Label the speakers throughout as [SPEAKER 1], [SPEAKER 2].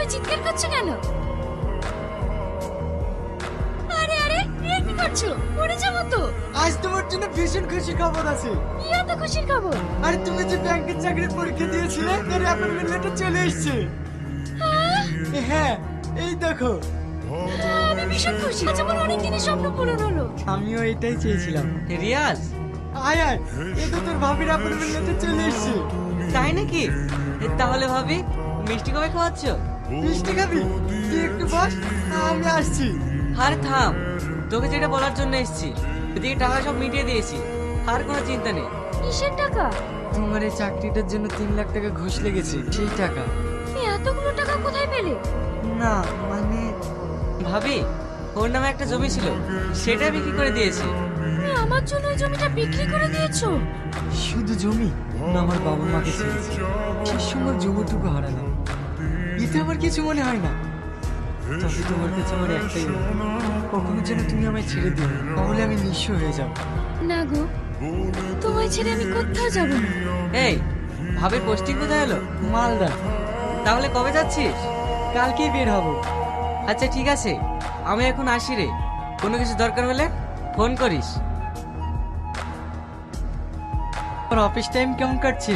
[SPEAKER 1] এভাবে চিৎকার করছো কেন? আরে আরে, এ কি করছো? পড়ে যাবো তো।
[SPEAKER 2] আজ তোমার জন্য ভীষণ খুশি খবর আছে।
[SPEAKER 1] কি এত খুশির খবর?
[SPEAKER 2] আরে তুমি যে ব্যাংকের চাকরির পরীক্ষা দিয়েছিলে তার অ্যাপয়েন্টমেন্ট লেটার চলে এসেছে। হ্যাঁ, এই দেখো।
[SPEAKER 1] আমি ভীষণ খুশি। আজ আমার অনেক দিনের স্বপ্ন পূরণ হলো।
[SPEAKER 2] আমিও এটাই চেয়েছিলাম।
[SPEAKER 3] রিয়াজ,
[SPEAKER 2] আয় আয়, এই তো তোর ভাবির অ্যাপয়েন্টমেন্ট লেটার চলে এসেছে।
[SPEAKER 3] তাই নাকি? তাহলে ভাবি মিষ্টি কবে খাওয়াচ্ছ?
[SPEAKER 2] মিষ্টি খাবি? তুই একটু বস, আমি আসছি।
[SPEAKER 3] আরে থাম, তোকে যেটা বলার জন্য এসেছি, এদিকে টাকা সব মিটিয়ে দিয়েছি, আর কোনো চিন্তা নেই।
[SPEAKER 1] কিসের টাকা?
[SPEAKER 2] তোমার এই চাকরিটার জন্য 3 লাখ টাকা ঘুষ লেগেছে, সেই টাকা।
[SPEAKER 1] তুমি এতগুলো টাকা কোথায় পেলে?
[SPEAKER 2] না মানে
[SPEAKER 3] ভাবি, ওর নামে একটা জমি ছিল, সেটা বিক্রি করে দিয়েছি।
[SPEAKER 1] তুমি আমার জন্য ওই জমিটা বিক্রি করে দিয়েছো?
[SPEAKER 2] শুধু জমি না, আমার বাবা মাকে ছেড়েছে। শেষ সময় জমিটুকু হারালাম, এতে আমার কিছু মনে হয় না। তবে তোমার কাছে আমার একটাই অনুরোধ, কখনো যেন তুমি আমায় ছেড়ে দিও না, তাহলে আমি নিঃস্ব হয়ে যাব।
[SPEAKER 1] না গো, তোমায় ছেড়ে আমি কোথাও যাব না।
[SPEAKER 3] এই, ভাবির পোস্টিং কোথায় হলো?
[SPEAKER 2] মালদা।
[SPEAKER 3] তাহলে কবে যাচ্ছিস?
[SPEAKER 2] কালকেই বের হব।
[SPEAKER 3] আচ্ছা ঠিক আছে, আমি এখন আসি রে। কোনো কিছু দরকার হলে ফোন করিস।
[SPEAKER 2] আর অফিস টাইম কেমন কাটছে?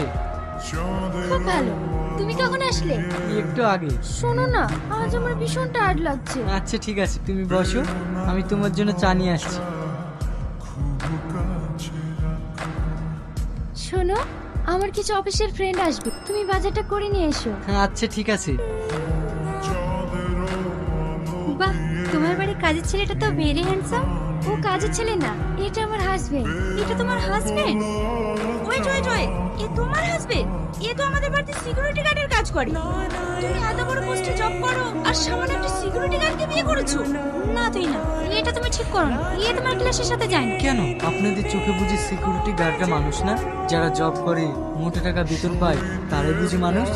[SPEAKER 1] খুব ভালো। তুমি কখন আসলে?
[SPEAKER 2] একটু আগে।
[SPEAKER 1] শোনো না, আজ আমার ভীষণ টায়ার্ড লাগছে।
[SPEAKER 2] আচ্ছা ঠিক আছে, তুমি বসো, আমি তোমার জন্য চা নিয়ে আসছি।
[SPEAKER 1] শোনো, আমার কিছু অফিসের ফ্রেন্ড আসবে, তুমি বাজারটা করে নিয়ে এসো।
[SPEAKER 2] আচ্ছা ঠিক আছে।
[SPEAKER 1] বাহ, তোমার বাড়ির কাজের ছেলেটা তো ভেরি হ্যান্ডসাম। ও কাজের ছেলে না, এটা আমার হাজবেন্ড। এটা তোমার হাজবেন্ড? ওয়েট ওয়েট ওয়েট, এ তোমার হাজবেন্ড? এ তো আমাদের বাড়িতে সিকিউরিটি গার্ডের কাজ করে। তুমি এত বড় পোস্টে জব করো আর সামান্য একটা সিকিউরিটি গার্ডকে বিয়ে করেছো? না তুই না, এটা তুমি ঠিক করো না। এ তোমার ক্লাসের সাথে যায় না।
[SPEAKER 2] কেন, আপনাদের চোখে বুঝি সিকিউরিটি গার্ডরা মানুষ না? যারা জব করে মোটা টাকা বেতন পায় তারাই বুঝি মানুষ?